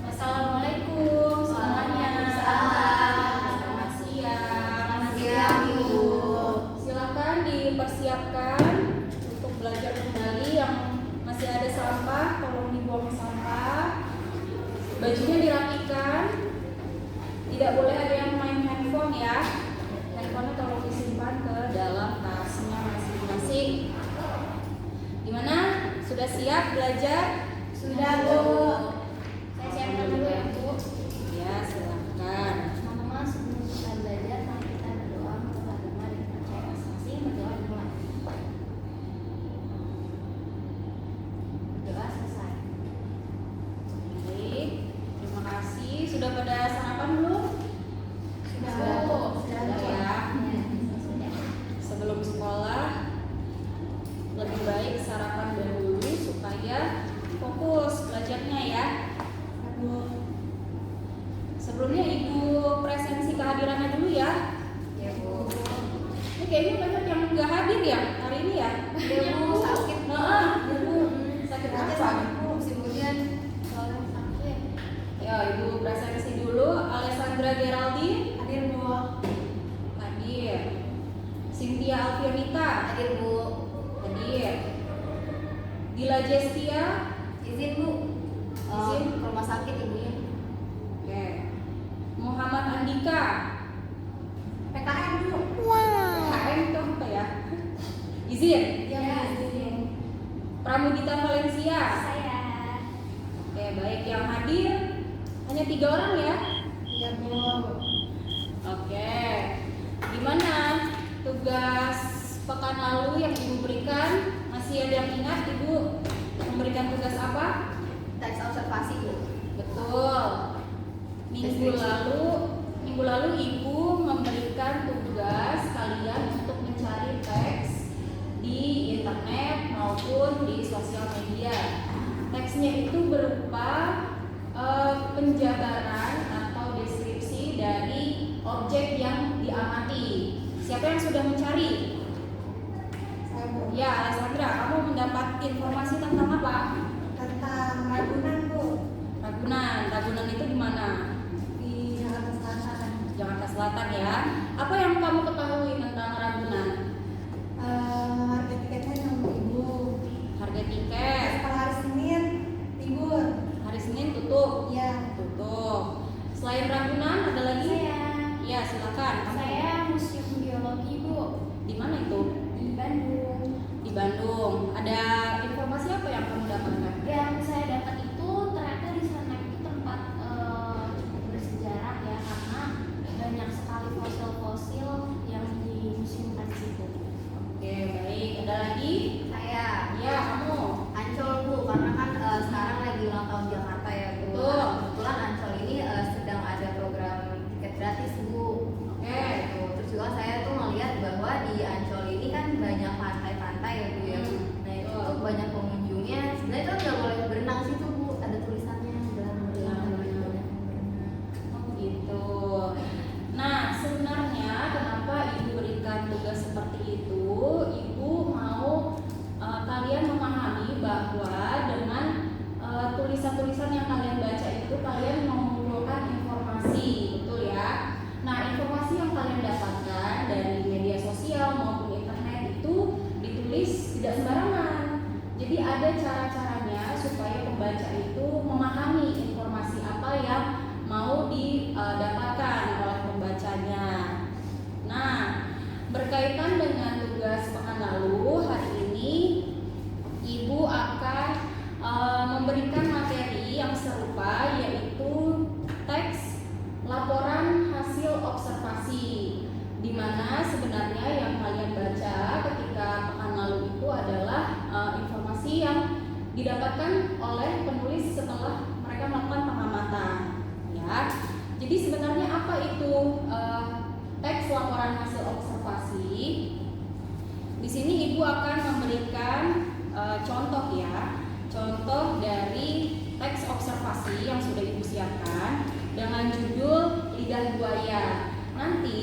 Assalamualaikum semuanya. Selamat siang. Selamat siang, Ibu. Silakan dipersiapkan untuk belajar kembali. Yang masih ada sampah, tolong dibuang sampah. Bajunya dirapikan. Tidak boleh ada yang main handphone ya. Handphonenya tolong disimpan ke dalam tasnya masing-masing. Gimana? Sudah siap belajar? Sudah, Bu. Saya siapkan dulu ya, Bu. Ya, silakan. Mama, sebelum kita belajar, mari kita berdoa untuk agama dan percaya masing-masing. Berdoa dimulai. Berdoa selesai. Baik, terima kasih. Sudah pada sarapan belum? Sudah, Bu. Sudah, Sudah Bu. ya. Sudah. Sebelum sekolah, lebih baik sarapan dahulu supaya fokus belajarnya ya. Sebelumnya Ibu presensi kehadirannya dulu ya. Ya, Bu. Ini kayaknya banyak yang nggak hadir ya hari ini ya. Ya, Bu, sakit. Nah, Ibu sakit Aja apa? sakit, Bu. Musim hujan. Soalnya sakit. Ya, Ibu presensi dulu. Alessandra Geraldine Hadir, Bu. hadir. Cynthia Alfionita Hadir, Bu. hadir. Dila Jestia. Izin, Bu. Izin. Ke rumah sakit ibunya. Oke. Muhammad Andika. PKM, Bu. KM itu apa ya? Izin. Ya, Bu. izin. Pramudita Valencia. Saya. Oke, baik. Yang hadir hanya 3 orang ya. Iya, Bu. Oke. Gimana tugas pekan lalu yang Ibu berikan? Masih ada yang ingat Ibu memberikan tugas apa? Teks observasi, Bu. Betul. Minggu lalu Ibu memberikan tugas kalian untuk mencari teks di internet maupun di sosial media. Teksnya itu berupa penjabaran atau deskripsi dari objek yang diamati. Siapa yang sudah mencari? Saya, Bu. Ya, Alessandra, kamu mendapat informasi tentang apa? Tentang Ragunan, Bu. Ragunan itu di mana? Di Jakarta Selatan. Jakarta Selatan ya. Apa yang kamu ketahui tentang Ragunan? Harga tiketnya 6.000. Harga tiket Kalau hari Senin libur. hari Senin tutup. Iya. Tutup. Selain Ragunan ada lagi? Saya. Ya, silakan. Saya Museum Biologi, Bu. Di mana itu? Di Bandung. Di Bandung. Ada informasi apa yang kamu dapatkan? Yang saya dapat itu ternyata di sana itu tempat cukup bersejarah ya, karena banyak sekali fosil-fosil yang dimuseumkan di situ. Oke, baik. Ada lagi? Saya Ya, kamu. Ancol, Bu, karena kan sekarang lagi ulang tahun Jakarta ya, Bu. Betul. Kebetulan Ancol ini sedang ada program tiket gratis, Bu. Oke. Gitu. Terus juga saya tuh melihat bahwa di Ancol ini kan banyak pantai-pantai ya, Bu ya. Nah, itu Betul. tuh banyak pengunjungnya. Sebenarnya itu nggak boleh berenang sih tuh, Bu. Ada tulisannya jangan berenang, nggak boleh berenang. Oh gitu. Nah, sebenarnya kenapa Ibu berikan tugas seperti itu? Ibu mau kalian memahami bahwa dengan tulisan-tulisan yang kalian baca itu kalian mengumpulkan informasi, betul ya? Nah, informasi yang kalian dapatkan dari media sosial maupun internet itu ditulis tidak sembarangan. Jadi ada cara-caranya supaya pembaca itu memahami informasi apa yang mau didapatkan oleh pembacanya. Nah, berkaitan dengan tugas pekan lalu, hari ini Ibu akan memberikan materi yang serupa, yaitu teks laporan hasil observasi, di mana sebenarnya yang kalian baca ketika pekan lalu itu adalah informasi yang didapatkan oleh penulis setelah mereka melakukan pengamatan ya. Jadi sebenarnya apa itu teks laporan hasil observasi? Di sini Ibu akan memberikan contoh ya, contoh dari teks observasi yang sudah Ibu siapkan dengan judul Lidah Buaya. Nanti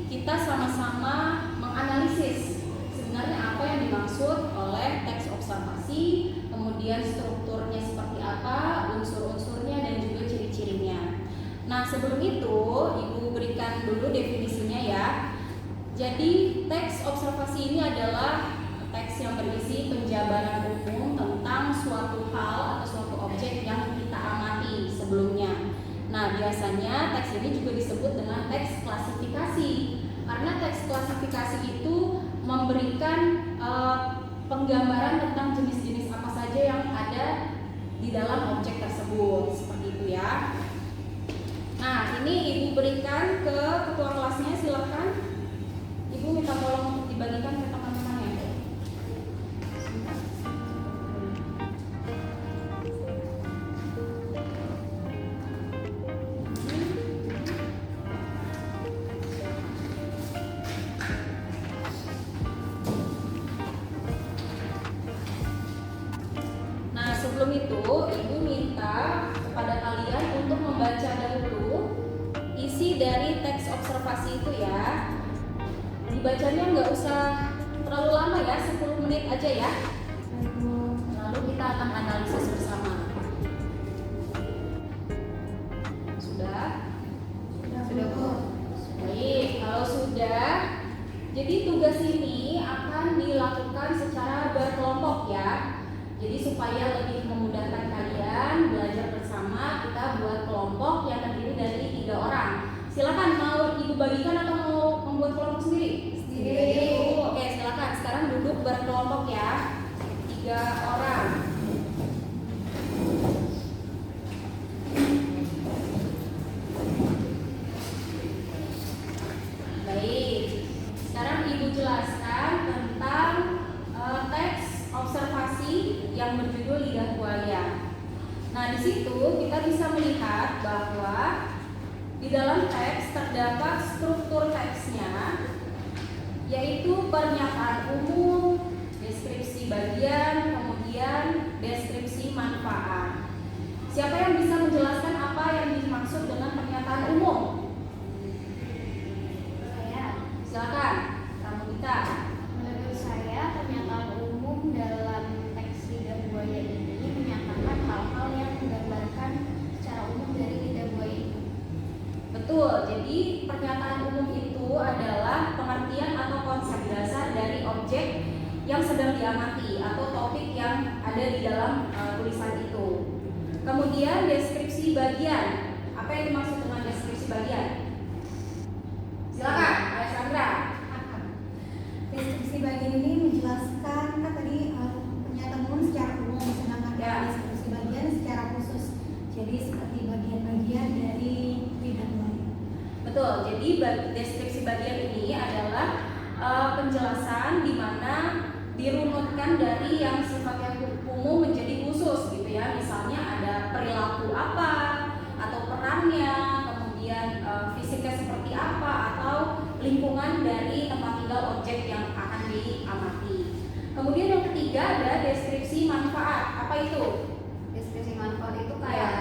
kita sama-sama menganalisis sebenarnya apa yang dimaksud oleh teks observasi, kemudian strukturnya seperti sebelum itu Ibu berikan dulu definisinya ya. Jadi teks observasi ini adalah teks yang berisi penjabaran umum tentang suatu hal atau suatu objek yang kita amati sebelumnya. Nah, biasanya teks ini juga disebut dengan teks klasifikasi. Karena teks klasifikasi itu memberikan penggambaran tentang jenis-jenis apa saja yang ada di dalam objek tersebut, seperti itu ya. Nah, ini Ibu berikan ke ketua kelasnya, silakan. Ibu minta tolong untuk dibagikan ke teman-temannya. Nah, sebelum itu Ibu minta kepada kalian untuk membaca dahulu isi dari teks observasi itu ya. Dibacanya nggak usah terlalu lama ya, 10 menit aja ya. Lalu kita akan analisis bersama. Sudah? Sudah Bu. Baik, kalau sudah, jadi tugas ini akan dilakukan secara berkelompok ya. Jadi supaya lebih memudahkan kalian belajar bersama, kita buat kelompok yang terdiri dari 3 orang. Silakan, mau Ibu bagikan atau mau membuat kelompok sendiri? Sendiri. Oke, silakan. Sekarang duduk berkelompok ya, 3 orang. Baik. Sekarang Ibu jelaskan tentang teks observasi yang berjudul lidah buaya. Nah, di situ kita bisa melihat bahwa di dalam teks terdapat struktur teksnya, yaitu pernyataan umum, deskripsi bagian, kemudian deskripsi manfaat. Siapa yang bisa menjelaskan apa yang dimaksud dengan pernyataan umum? Saya, Silakan, kamu kita. menurut saya pernyataan umum dalam teks lidah buaya ini menyatakan hal-hal yang menggambarkan secara umum dari lidah buaya itu. Betul, jadi pernyataan umum itu adalah pengertian atau konsep dasar dari objek yang sedang diamati atau topik yang ada di dalam tulisan itu. Kemudian deskripsi bagian. Apa yang dimaksud dengan deskripsi bagian? Silakan, Alessandra. Deskripsi bagian ini menjelaskan kan tadi pernyataan umum secara umum, sedangkan Ya. deskripsi bagian secara khusus. Jadi seperti bagian-bagian dari lidah buaya. Betul, jadi deskripsi bagian ini adalah penjelasan di mana dirunutkan dari yang sifatnya umum menjadi khusus gitu ya. Misalnya ada perilaku apa atau perannya, kemudian fisiknya seperti apa atau lingkungan dari tempat tinggal objek yang akan diamati. Kemudian yang ketiga ada deskripsi manfaat. Apa itu? Deskripsi manfaat itu kayak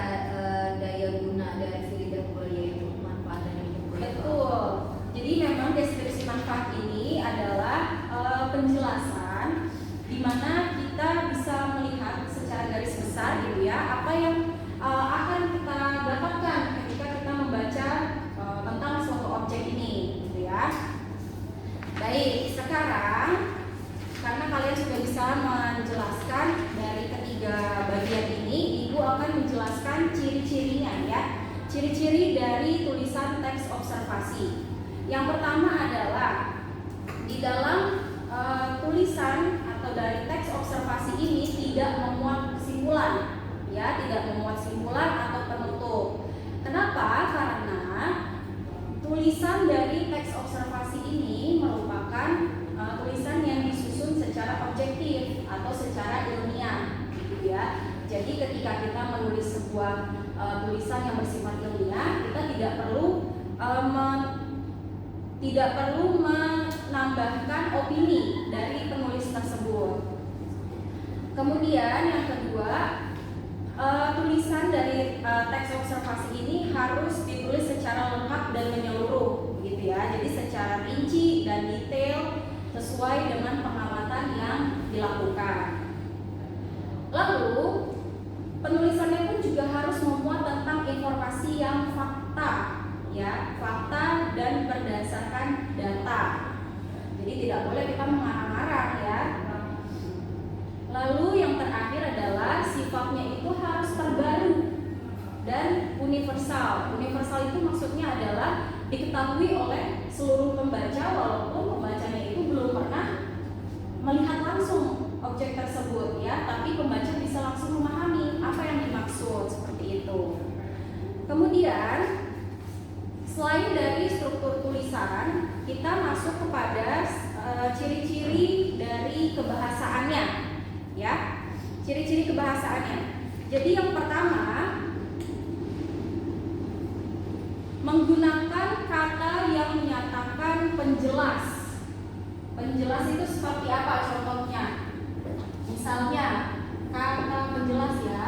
daya guna dari si lidah buaya itu, manfaat dari lidah buaya. Betul. Jadi memang deskripsi manfaat ini adalah penjelasan di mana kita bisa melihat secara garis besar gitu ya apa yang akan kita dapatkan ketika kita membaca tentang suatu objek ini gitu ya. Baik, sekarang karena kalian sudah bisa menjelaskan dari ketiga bagian ini, Ibu akan menjelaskan ciri-cirinya ya. Ciri-ciri dari tulisan teks observasi. Yang pertama adalah di dalam tulisan atau dari teks observasi ini tidak memuat kesimpulan, ya, tidak memuat simpulan atau penutup. Kenapa? Karena tulisan dari teks observasi ini merupakan tulisan yang disusun secara objektif atau secara ilmiah, gitu ya. Jadi ketika kita menulis sebuah tulisan yang bersifat ilmiah, kita tidak perlu menambahkan opini dari penulis tersebut. Kemudian yang kedua, tulisan dari teks observasi ini harus ditulis secara lengkap dan menyeluruh, gitu ya. Jadi secara rinci dan detail sesuai dengan pengamatan yang dilakukan. Lalu penulisannya pun juga harus memuat tentang informasi yang fakta ya, fakta dan berdasarkan data. Jadi tidak boleh kita mengarang-arang ya. Lalu yang terakhir adalah sifatnya itu harus terbaru dan universal. Universal itu maksudnya adalah diketahui oleh seluruh pembaca walaupun pembacanya itu belum pernah melihat langsung objek tersebut ya, tapi pembaca bisa langsung memahami apa yang dimaksud seperti itu. Kemudian selain dari struktur tulisan, kita masuk kepada ciri-ciri dari kebahasaannya ya. Ciri-ciri kebahasaannya. Jadi yang pertama, menggunakan kata yang menyatakan penjelas. Penjelas itu seperti apa contohnya? Misalnya kata penjelas ya.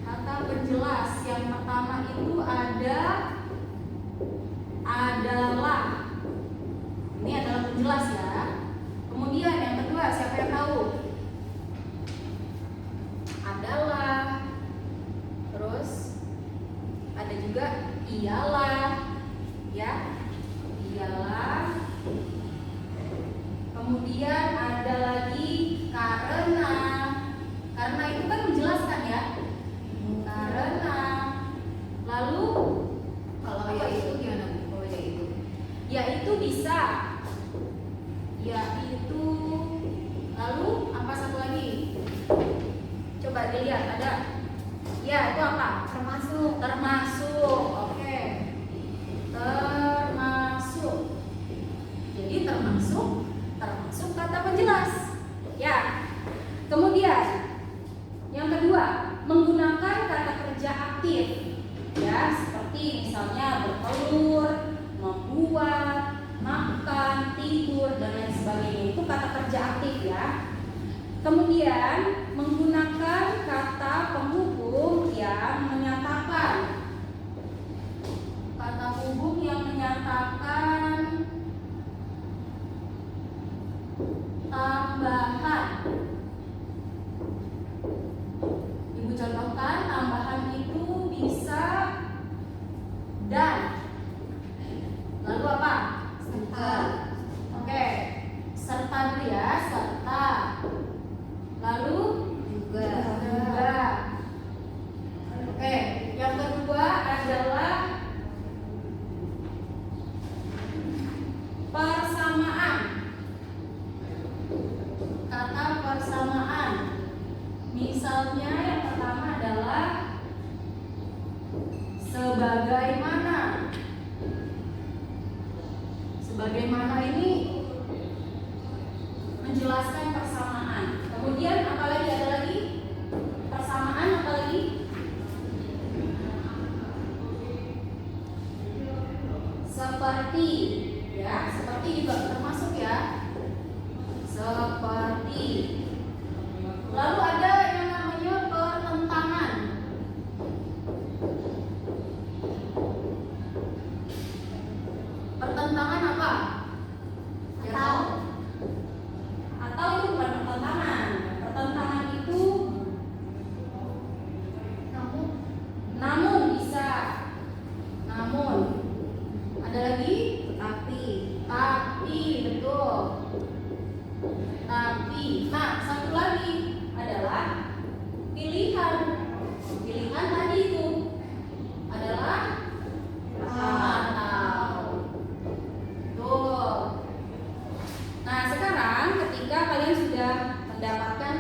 Kata penjelas yang pertama itu ada adalah. Ini adalah penjelas ya. Kemudian yang kedua, siapa yang tahu? Adalah. Terus ada juga ialah ya. Ialah. Kemudian ada lagi karena. Karena itu kan menjelaskan ya. Karena. Lalu Kalau yaitu gimana Bu? Kalau yaitu? yaitu bisa. Yaitu. Lalu apa satu lagi? Coba dilihat ada. Ya, itu apa? Termasuk. Termasuk. Oke. Termasuk. Jadi termasuk kata penjelas. Ya. Kemudian yang kedua, menggunakan kata kerja aktif. Ya, seperti misalnya bertelur, membuat, makan, tidur dan lain sebagainya. Itu kata kerja aktif ya. Kemudian menggunakan kata penghubung yang menyatakan. Kata penghubung yang menyatakan tambahan. Ibu contohkan, tambahan itu bisa dan. Lalu apa? Serta. Oke. Serta dulu ya, serta. Lalu Juga. juga. Oke, yang kedua adalah persamaan. Kata persamaan. Misalnya yang pertama adalah sebagaimana. Sebagaimana ini menjelaskan persamaan. Kemudian apa lagi, ada lagi? Persamaan apa lagi? Seperti ya, seperti juga termasuk ya. Seperti. Lalu ada yang namanya pertentangan. Pertentangan apa? Atau itu bukan pertentangan. Pertentangan itu namun bisa. Namun ada lagi tapi betul. Tapi. Nah, satu lagi adalah pilihan. Pilihan tadi itu adalah atau. Tuh. Nah, sekarang ketika kalian sudah mendapatkan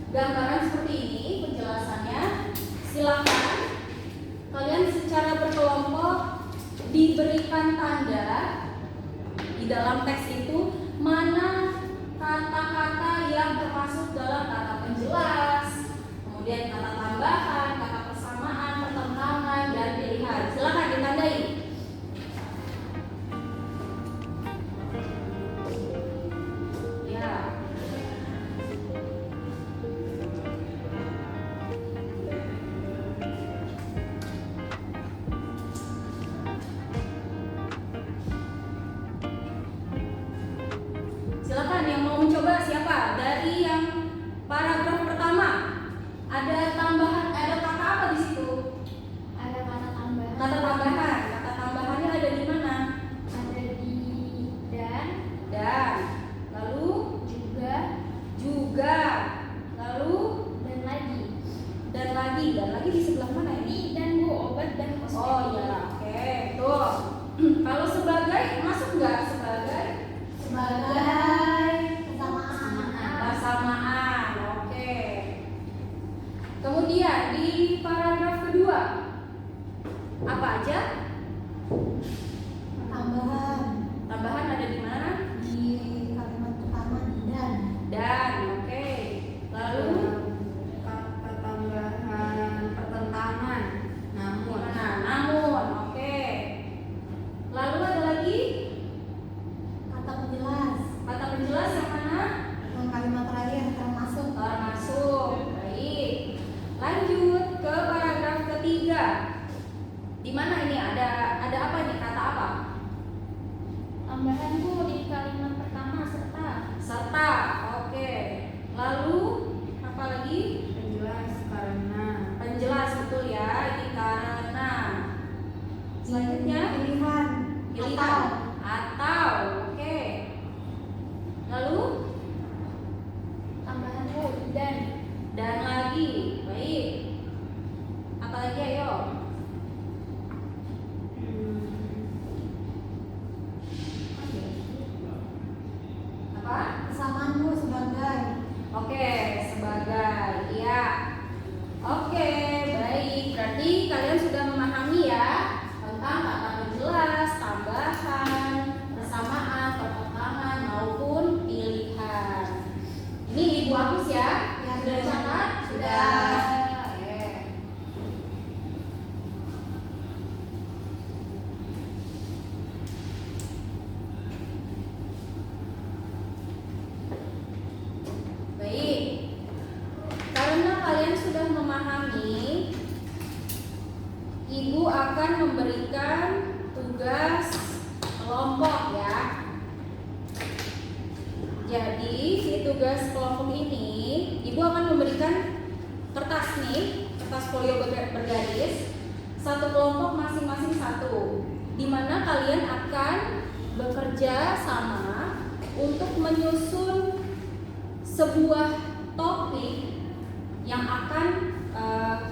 gambaran seperti ini, penjelasannya, silakan kalian secara berkelompok diberikan tanda di dalam teks itu mana kata-kata yang termasuk dalam kata penjelas, kemudian kata tambahan, kata persamaan, pertentangan, dan pilihan. Silakan ditandai. Ya. Silakan yang mau mencoba siapa? Dari yang paragraf pertama ada tambahan, ada kata apa di situ? Tambahan Bu di kalimat pertama serta. Serta, oke. Lalu apa lagi? Penjelas karena. Penjelas, betul ya. Ini karena. Selanjutnya Pilihan. pilihan atau, oke. Lalu Tambahan Bu dan. lagi, baik. Apa lagi ayo? Apa? Kesamaanmu sebagai. Oke, sebagai, ya. Oke, baik. Berarti kalian sudah memahami ya tentang kata penjelas, tambahan, persamaan, pertentangan maupun pilihan. Ini Ibu hapus ya. Ya, Sudah dicatat? Sudah. Oke. Baik. Karena kalian sudah memahami, Ibu akan memberikan tugas kelompok ya. Jadi di tugas kelompok ini, Ibu akan memberikan kertas nih, kertas folio bergaris, satu kelompok masing-masing satu, di mana kalian akan bekerja sama untuk menyusun sebuah topik yang akan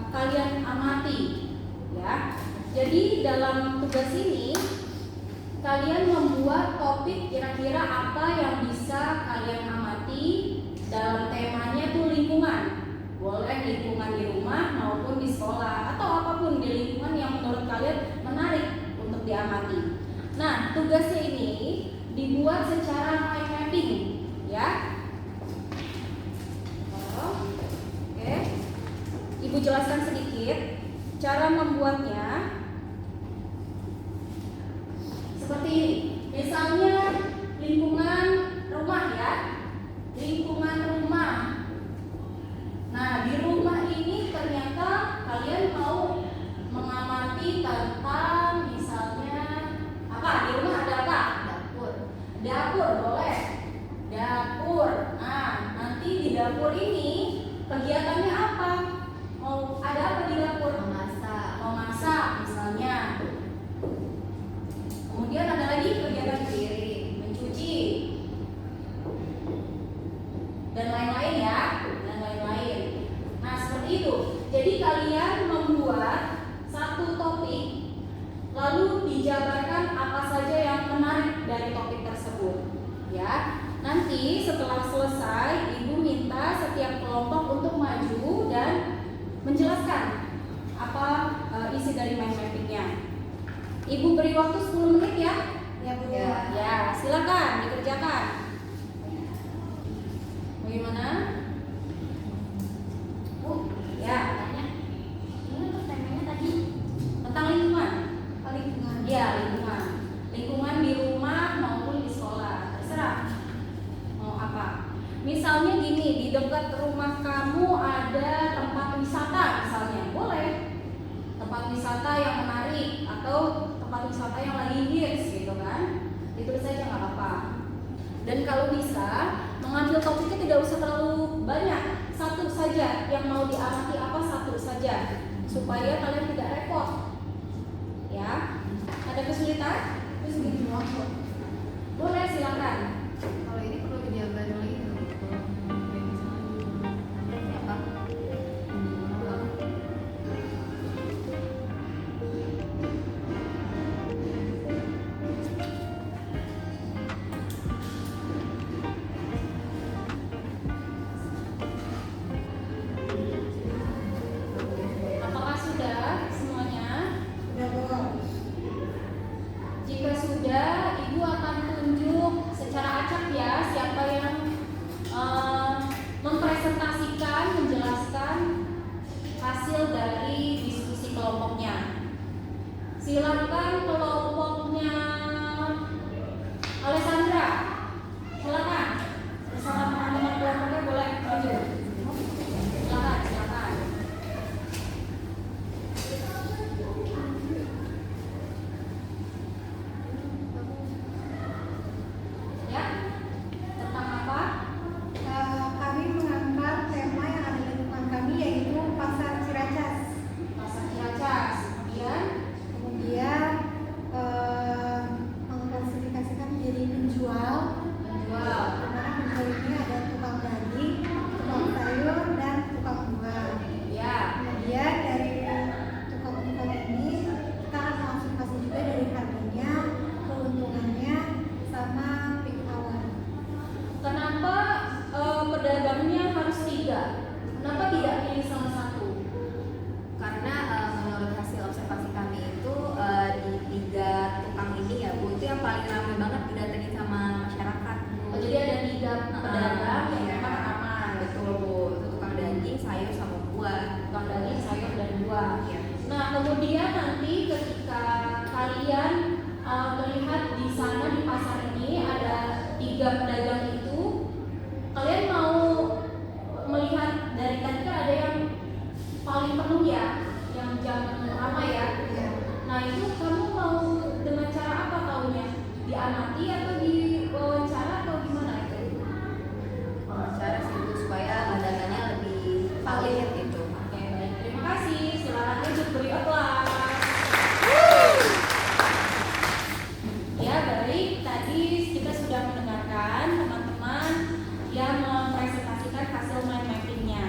kalian amati ya. Jadi dalam tugas ini kalian membuat topik kira-kira apa yang bisa kalian amati dalam temanya tuh lingkungan. Boleh lingkungan di rumah maupun di sekolah atau apapun di lingkungan yang menurut kalian menarik untuk diamati. Nah, tugasnya ini dibuat secara mind mapping ya. Oke. Ibu jelaskan sedikit cara membuatnya. Seperti ini. Misalnya lingkungan rumah ya. Lingkungan rumah. Nah, di rumah ini ternyata kalian mau mengamati tentang misalnya apa? Di rumah ada apa? Dapur. Dapur, boleh. Dapur. Nah, nanti di dapur ini kegiatannya apa? Mau ada apa di dapur? Memasak. Memasak misalnya. Kemudian ada lagi kegiatan mencuci dan lain-lain ya, dan lain-lain. Nah, seperti itu. Jadi kalian membuat satu topik, lalu dijabarkan apa saja yang menarik dari topik tersebut. Ya, nanti setelah selesai, Ibu minta setiap kelompok untuk maju dan menjelaskan apa isi dari mind mappingnya. Ibu beri waktu 10 menit ya. Ya Bu. Ya. Ya, silakan dikerjakan. Bagaimana? Bu, ya, Tanya. Ini untuk temanya tadi. tentang lingkungan. Lingkungan. Ya, lingkungan. Lingkungan di rumah maupun di sekolah. Terserah. Mau apa? Misalnya gini, di dekat rumah kamu ada tempat wisata misalnya. Boleh. Tempat wisata yang menarik atau tempat wisata yang lagi hits gitu kan. Ditulis saja nggak apa-apa. Dan kalau bisa mengambil topiknya tidak usah terlalu banyak, satu saja yang mau diamati apa satu saja supaya kalian tidak repot. Ya, ada kesulitan? Terus gitu waktu. Boleh silakan. Kalau ini perlu dijabarin lagi nggak? Apa? Apakah sudah semuanya? Udah Bu. Jika sudah, Ibu diamati atau diwawancara atau gimana itu? Wawancara sih Bu, supaya datanya lebih valid gitu. Oke, baik. Terima kasih. Silakan lanjut, beri applause. Ya, baik. Tadi kita sudah mendengarkan teman-teman yang mempresentasikan hasil mind mappingnya.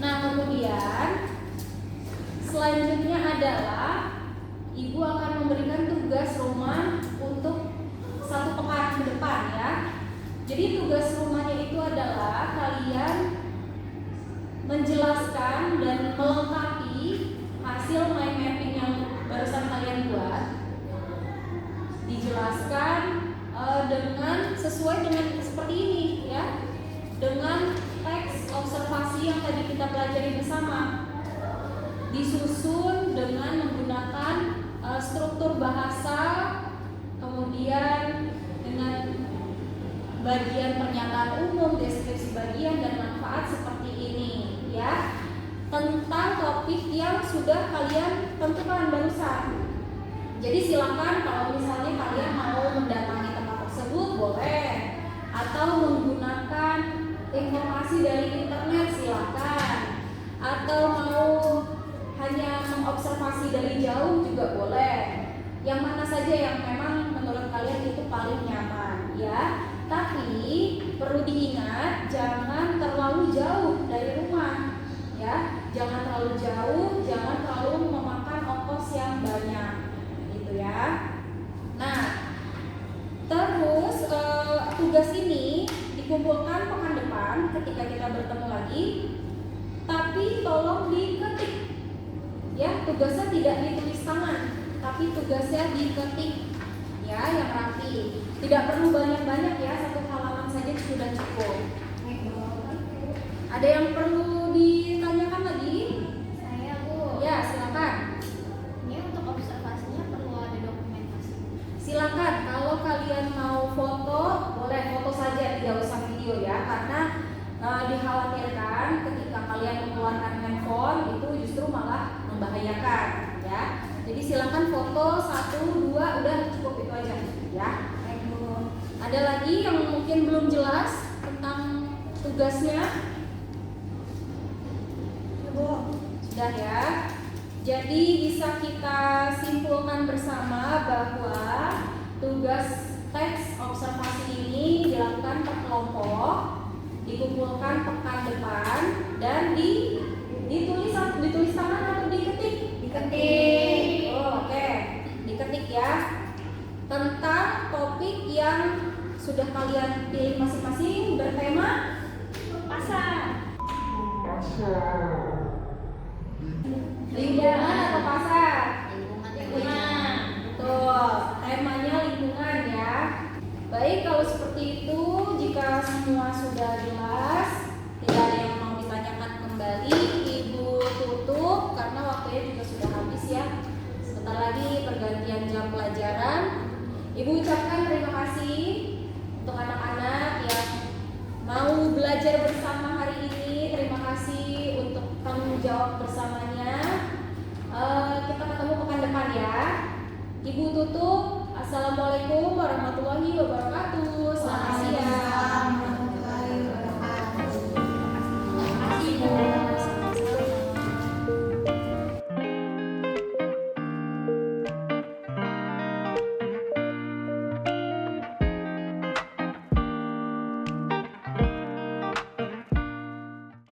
Nah, kemudian selanjutnya adalah Ibu akan memberikan tugas rumah untuk 1 pekan ke depan ya. Jadi tugas rumahnya itu adalah kalian menjelaskan dan melengkapi hasil mind mapping yang barusan kalian buat. Dijelaskan dengan sesuai dengan seperti ini ya. Dengan teks observasi yang tadi kita pelajari bersama. Disusun dengan menggunakan struktur bahasa, kemudian dengan bagian pernyataan umum, deskripsi bagian dan manfaat seperti ini ya, tentang topik yang sudah kalian tentukan barusan. Jadi silakan kalau misalnya kalian mau mendatangi tempat tersebut boleh, atau menggunakan informasi dari internet silakan, atau mau hanya mengobservasi dari jauh juga boleh. Yang mana saja yang memang menurut kalian itu paling nyaman ya. Tapi perlu diingat jangan terlalu jauh dari rumah ya. Jangan terlalu jauh, jangan terlalu memakan ongkos yang banyak gitu ya. Nah, terus tugas ini dikumpulkan pekan depan ketika kita bertemu lagi. Tapi tolong diketik ya, tugasnya tidak ditulis tangan, tapi tugasnya diketik ya, yang rapi. Tidak perlu banyak-banyak ya, 1 halaman saja sudah cukup. Ada yang perlu ditanyakan lagi? Saya Bu. Ya, silakan. Ini untuk observasinya perlu ada dokumentasi. Silakan, kalau kalian mau foto, boleh foto saja, tidak usah video ya, karena dikhawatirkan ketika kalian mengeluarkan handphone itu justru malah membahayakan ya. Jadi silakan foto 1, 2, udah cukup itu aja ya. Ada lagi yang mungkin belum jelas tentang tugasnya? Sudah ya. Jadi bisa kita simpulkan bersama bahwa tugas teks observasi ini dilakukan per kelompok, dikumpulkan pekan depan, dan ditulis tangan atau diketik? Diketik. Oh, oke. Diketik ya. Tentang topik yang sudah kalian pilih masing-masing bertema pasar. Lingkungan atau pasar? Lingkungan. Betul. Temanya lingkungan ya. Baik, kalau seperti itu, jika semua sudah jelas, tidak ada yang mau ditanyakan kembali, Ibu tutup karena waktunya juga sudah habis ya. Sebentar lagi pergantian jam pelajaran. Ibu ucapkan terima kasih untuk anak-anak yang mau belajar bersama hari ini. Terima kasih untuk tanggung jawab bersamanya. Kita ketemu pekan depan ya. Ibu tutup. Assalamualaikum warahmatullahi wabarakatuh. Selamat siang.